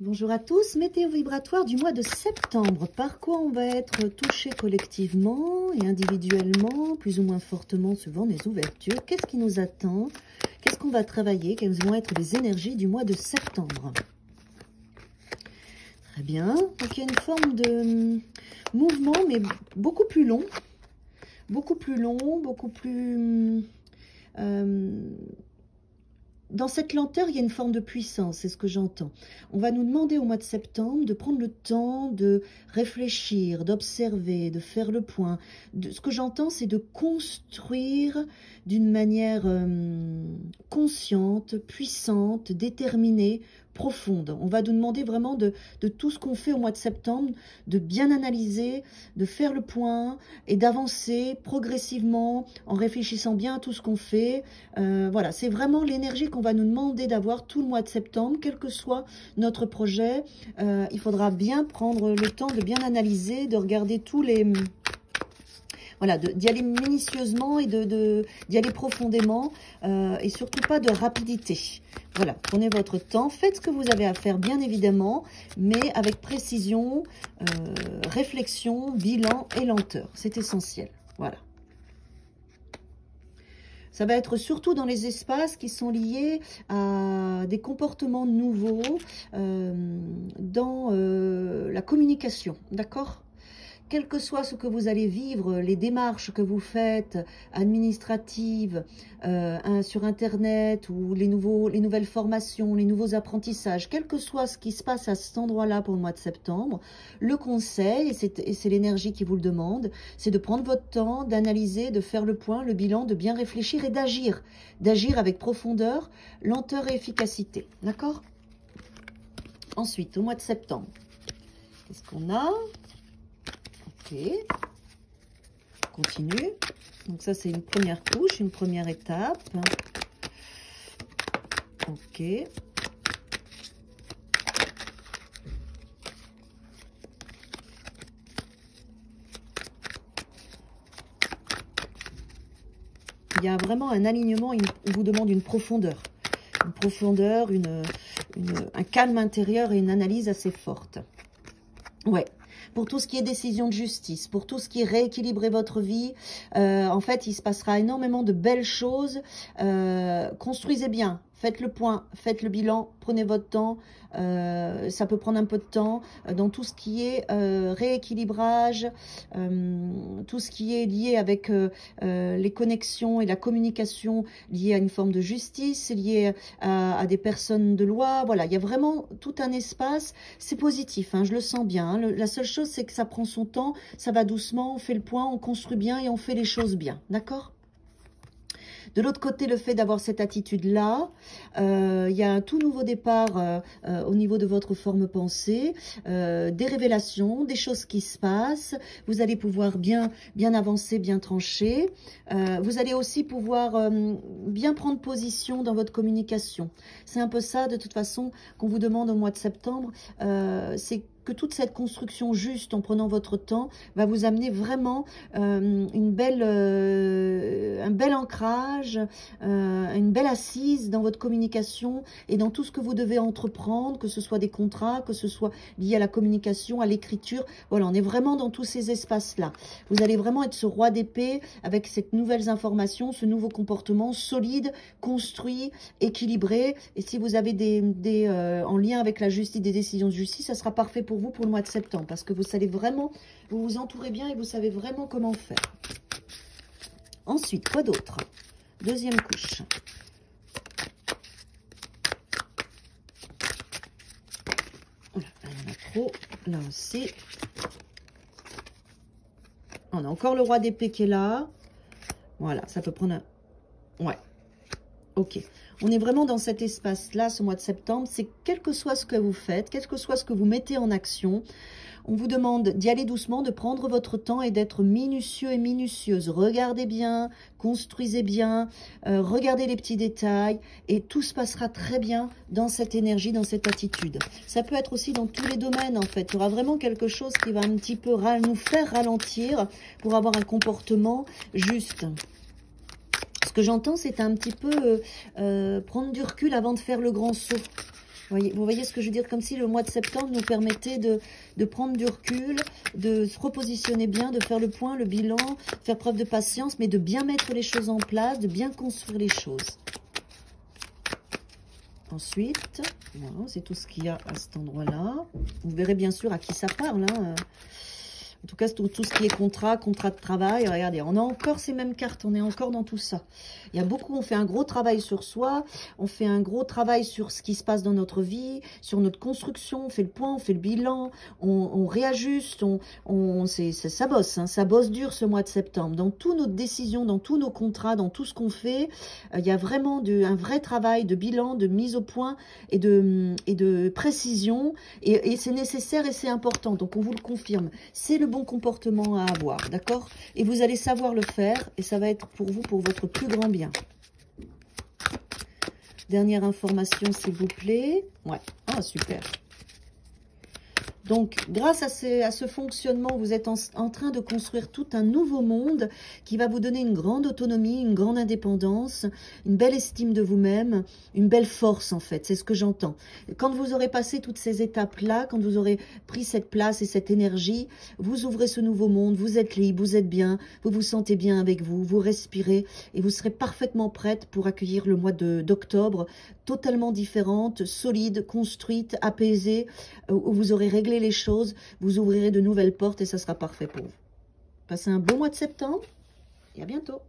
Bonjour à tous, météo vibratoire du mois de septembre. Par quoi on va être touché collectivement et individuellement, plus ou moins fortement suivant les ouvertures? Qu'est-ce qui nous attend? Qu'est-ce qu'on va travailler? Quelles vont être les énergies du mois de septembre? Très bien, donc il y a une forme de mouvement, mais beaucoup plus long. Beaucoup plus long, beaucoup plus... Dans cette lenteur, il y a une forme de puissance, c'est ce que j'entends. On va nous demander au mois de septembre de prendre le temps de réfléchir, d'observer, de faire le point. Ce que j'entends, c'est de construire d'une manière consciente, puissante, déterminée, profonde. On va nous demander vraiment de tout ce qu'on fait au mois de septembre, de bien analyser, de faire le point et d'avancer progressivement en réfléchissant bien à tout ce qu'on fait. Voilà, c'est vraiment l'énergie qu'on va nous demander d'avoir tout le mois de septembre, quel que soit notre projet. Il faudra bien prendre le temps de bien analyser, de regarder tous les... Voilà, d'y aller minutieusement et d'y aller profondément et surtout pas de rapidité. Voilà, prenez votre temps, faites ce que vous avez à faire bien évidemment, mais avec précision, réflexion, bilan et lenteur. C'est essentiel, voilà. Ça va être surtout dans les espaces qui sont liés à des comportements nouveaux dans la communication, d'accord ? Quel que soit ce que vous allez vivre, les démarches que vous faites, administratives, sur Internet, ou les nouvelles formations, les nouveaux apprentissages, quel que soit ce qui se passe à cet endroit-là pour le mois de septembre, le conseil, et c'est l'énergie qui vous le demande, c'est de prendre votre temps, d'analyser, de faire le point, le bilan, de bien réfléchir et d'agir. D'agir avec profondeur, lenteur et efficacité. D'accord ? Ensuite, au mois de septembre, qu'est-ce qu'on a ? Ok, continue. Donc ça, c'est une première couche, une première étape. Ok. Il y a vraiment un alignement, on vous demande une profondeur. Une profondeur, un calme intérieur et une analyse assez forte. Ouais. Pour tout ce qui est décision de justice, pour tout ce qui est rééquilibrer votre vie, en fait, il se passera énormément de belles choses. Construisez bien, faites le point, faites le bilan, prenez votre temps. Ça peut prendre un peu de temps dans tout ce qui est rééquilibrage, tout ce qui est lié avec les connexions et la communication liée à une forme de justice, liée à des personnes de loi. Voilà, il y a vraiment tout un espace. C'est positif, hein, je le sens bien. Hein. La seule chose, c'est que ça prend son temps, ça va doucement, on fait le point, on construit bien et on fait les choses bien. D'accord ? De l'autre côté, le fait d'avoir cette attitude-là, il y a un tout nouveau départ au niveau de votre forme pensée, des révélations, des choses qui se passent. Vous allez pouvoir bien avancer, bien trancher. Vous allez aussi pouvoir bien prendre position dans votre communication. C'est un peu ça, de toute façon, qu'on vous demande au mois de septembre. C'est que toute cette construction juste en prenant votre temps va vous amener vraiment un bel ancrage, une belle assise dans votre communication et dans tout ce que vous devez entreprendre, que ce soit des contrats, que ce soit lié à la communication, à l'écriture. Voilà, on est vraiment dans tous ces espaces-là. Vous allez vraiment être ce roi d'épée avec ces nouvelles informations, ce nouveau comportement solide, construit, équilibré. Et si vous avez en lien avec la justice, des décisions de justice, ça sera parfait pour vous pour le mois de septembre, parce que vous savez vraiment, vous vous entourez bien et vous savez vraiment comment faire. Ensuite, quoi d'autre? Deuxième couche. Là, il y en a trop. Là aussi. On a encore le roi d'épée qui est là. Voilà, ça peut prendre un... Ouais. Ok. On est vraiment dans cet espace-là, ce mois de septembre. C'est quel que soit ce que vous faites, quel que soit ce que vous mettez en action, on vous demande d'y aller doucement, de prendre votre temps et d'être minutieux et minutieuse. Regardez bien, construisez bien, regardez les petits détails et tout se passera très bien dans cette énergie, dans cette attitude. Ça peut être aussi dans tous les domaines en fait. Il y aura vraiment quelque chose qui va un petit peu nous faire ralentir pour avoir un comportement juste. Ce que j'entends, c'est un petit peu prendre du recul avant de faire le grand saut. Vous voyez ce que je veux dire? Comme si le mois de septembre nous permettait de prendre du recul, de se repositionner bien, de faire le point, le bilan, faire preuve de patience, mais de bien mettre les choses en place, de bien construire les choses. Ensuite, voilà, c'est tout ce qu'il y a à cet endroit-là. Vous verrez bien sûr à qui ça parle, hein. En tout cas, tout ce qui est contrat de travail, regardez, on a encore ces mêmes cartes, on est encore dans tout ça. Il y a beaucoup, on fait un gros travail sur soi, on fait un gros travail sur ce qui se passe dans notre vie, sur notre construction, on fait le point, on fait le bilan, on réajuste, ça bosse, hein, ça bosse dur ce mois de septembre. Dans toutes nos décisions, dans tous nos contrats, dans tout ce qu'on fait, il y a vraiment un vrai travail de bilan, de mise au point et de précision, et c'est nécessaire et c'est important, donc on vous le confirme. C'est le bon comportement à avoir, d'accord? Et vous allez savoir le faire, et ça va être pour vous, pour votre plus grand bien. Dernière information, s'il vous plaît. Ouais, ah, super. Donc, grâce à ce fonctionnement, vous êtes en train de construire tout un nouveau monde qui va vous donner une grande autonomie, une grande indépendance, une belle estime de vous-même, une belle force en fait, c'est ce que j'entends. Quand vous aurez passé toutes ces étapes-là, quand vous aurez pris cette place et cette énergie, vous ouvrez ce nouveau monde, vous êtes libre, vous êtes bien, vous vous sentez bien avec vous, vous respirez et vous serez parfaitement prête pour accueillir le mois d'octobre, totalement différente, solide, construite, apaisée, où vous aurez réglé les choses, vous ouvrirez de nouvelles portes et ça sera parfait pour vous. Passez un bon mois de septembre et à bientôt.